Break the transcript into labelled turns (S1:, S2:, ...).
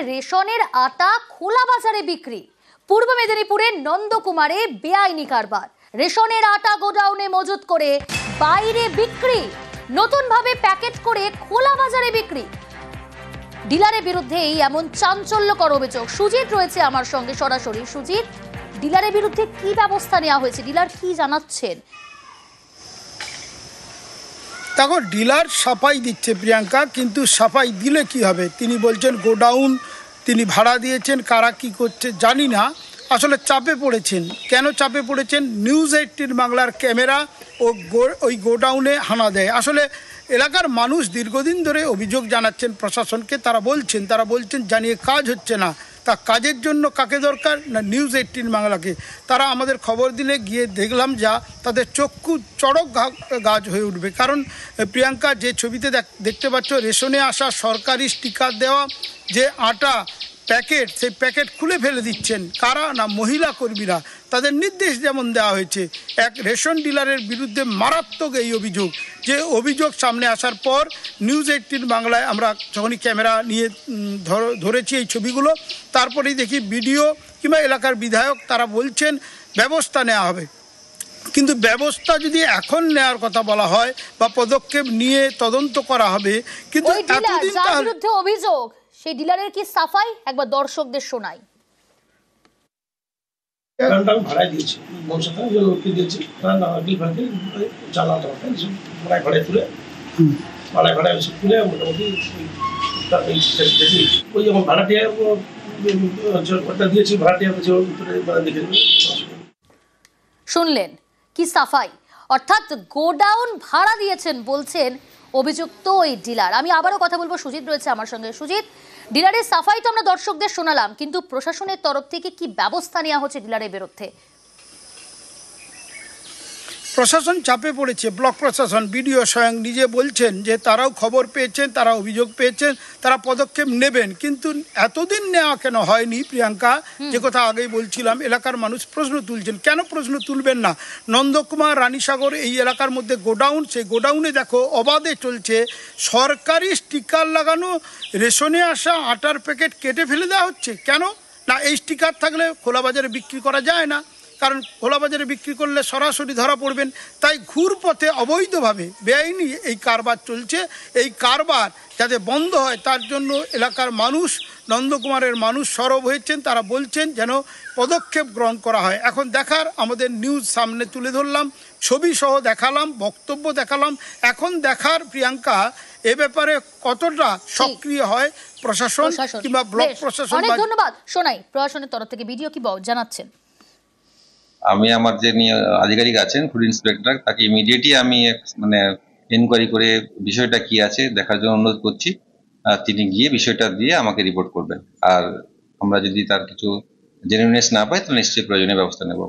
S1: রেশনের আটা খোলা বাজারে বিক্রি। পূর্ব মেদিনীপুরের নন্দকুমারে বেআইনি কারবার। রেশনের আটা গোডাউনে মজুত করে বাইরে বিক্রি, নতুন ভাবে প্যাকেট করে খোলা বাজারে বিক্রি। ডিলারের বিরুদ্ধে এই এমন চাঞ্চল্যকর অভিযোগ। সুজিত রয়েছে আমার সঙ্গে সরাসরি। সুজিত, ডিলারের বিরুদ্ধে কি ব্যবস্থা নেওয়া হয়েছে, ডিলার কি জানাচ্ছেন?
S2: দেখো, ডিলার সাফাই দিচ্ছে প্রিয়াঙ্কা, কিন্তু সাফাই দিলে কি হবে? তিনি বলছেন গোডাউন তিনি ভাড়া দিয়েছেন, কারা কি করছে জানি না। আসলে চাপে পড়েছেন। কেন চাপে পড়েছেন? নিউজ 18 বাংলার ক্যামেরা ওই গোডাউনে হানা দেয়। আসলে এলাকার মানুষ দীর্ঘদিন ধরে অভিযোগ জানাচ্ছেন প্রশাসনকে। তারা বলছেন জানিয়ে কাজ হচ্ছে না। তা কাজের জন্য কাকে দরকার? না, নিউজ 18 বাংলাকে। তারা আমাদের খবর দিলে গিয়ে দেখলাম যা তাদের চক্ষু চড়ক গাছ হয়ে উঠবে। কারণ প্রিয়াঙ্কা, যে ছবিতে দেখতে পাচ্ছ, রেশনে আসা সরকারি স্টিকার দেওয়া যে আটা প্যাকেট, সেই প্যাকেট খুলে ফেলে দিচ্ছেন কারা? না, মহিলা কর্মীরা। তাদের নির্দেশ যেমন দেওয়া হয়েছে। এক রেশন ডিলারের বিরুদ্ধে মারাত্মক এই অভিযোগ। যে অভিযোগ সামনে আসার পর নিউজ 18 বাংলায় আমরা যখনই ক্যামেরা নিয়ে ধরেছি এই ছবিগুলো, তারপরেই দেখি বিডিও কিংবা এলাকার বিধায়ক তারা বলছেন ব্যবস্থা নেওয়া হবে। কিন্তু ব্যবস্থা যদি এখন নেওয়ার কথা বলা হয় বা পদক্ষেপ নিয়ে তদন্ত করা হবে, কিন্তু
S1: এতদিন যার বিরুদ্ধে অভিযোগ সেই ডিলারের কি সাফাই একবার দর্শকদের শোনাই।
S3: ভাড়ায় দিয়েছি, দিয়েছি ভাড়ায় তুলে মোটামুটি ওই যখন ভাড়াটিয়া দিয়েছি, ভাড়াটিয়া দেখে
S1: শুনলেন কি সাফাই, অর্থাৎ গোডাউন ভাড়া দিয়েছেন বলছেন অভিযুক্ত ওই ডিলার। আমি আবারও কথা বলবো, সুজিত রয়েছে আমার সঙ্গে। সুজিত, ডিলারের সাফাই তো আমরা দর্শকদের শোনালাম, কিন্তু প্রশাসনের তরফ থেকে কি ব্যবস্থা নেওয়া হচ্ছে ডিলারের বিরুদ্ধে?
S2: প্রশাসন চাপে পড়েছে। ব্লক প্রশাসন, বিডিও স্বয়ং নিজে বলছেন যে তারাও খবর পেয়েছেন, তারা অভিযোগ পেয়েছেন, তারা পদক্ষেপ নেবেন। কিন্তু এতদিন নেওয়া কেন হয়নি প্রিয়াঙ্কা? যে কথা আগেই বলছিলাম, এলাকার মানুষ প্রশ্ন তুলছেন। কেন প্রশ্ন তুলবেন না? নন্দকুমার, রানীসাগর এই এলাকার মধ্যে গোডাউন, সেই গোডাউনে দেখো অবাধে চলছে সরকারি স্টিকার লাগানো রেশনে আসা আটার প্যাকেট কেটে ফেলে দেওয়া হচ্ছে। কেন না? এই স্টিকার থাকলে খোলা বাজারে বিক্রি করা যায় না, কারণ খোলা বাজারে বিক্রি করলে সরাসরি ধরা পড়বেন। তাই ঘুরপথে অবৈধভাবে বেআইনি এই কারবার চলছে। এই কারবার যাতে বন্ধ হয় তার জন্য এলাকার মানুষ, নন্দকুমারের মানুষ সরব হয়েছেন। তারা বলছেন যেন পদক্ষেপ গ্রহণ করা হয়। এখন দেখার, আমাদের নিউজ সামনে তুলে ধরলাম, ছবি সহ দেখালাম, বক্তব্য দেখালাম। এখন দেখার প্রিয়াঙ্কা, এ ব্যাপারে কতটা সক্রিয় হয় প্রশাসন কিংবা ব্লক প্রশাসন।
S1: অনেক ধন্যবাদ। শোনাই প্রশাসনের তরফ থেকে ভিডিও কি জানাচ্ছেন।
S4: আমি আমার যে আধিকারিক আছেন ফুড ইন্সপেক্টর, তাকে ইমিডিয়েটলি আমি এনকোয়ারি করে বিষয়টা কি আছে দেখার জন্য অনুরোধ করছি। তিনি গিয়ে বিষয়টা দিয়ে আমাকে রিপোর্ট করবেন। আর আমরা যদি তার কিছু জেনুইনেস না পাই তাহলে নিশ্চয়ই প্রয়োজনীয় ব্যবস্থা নেব।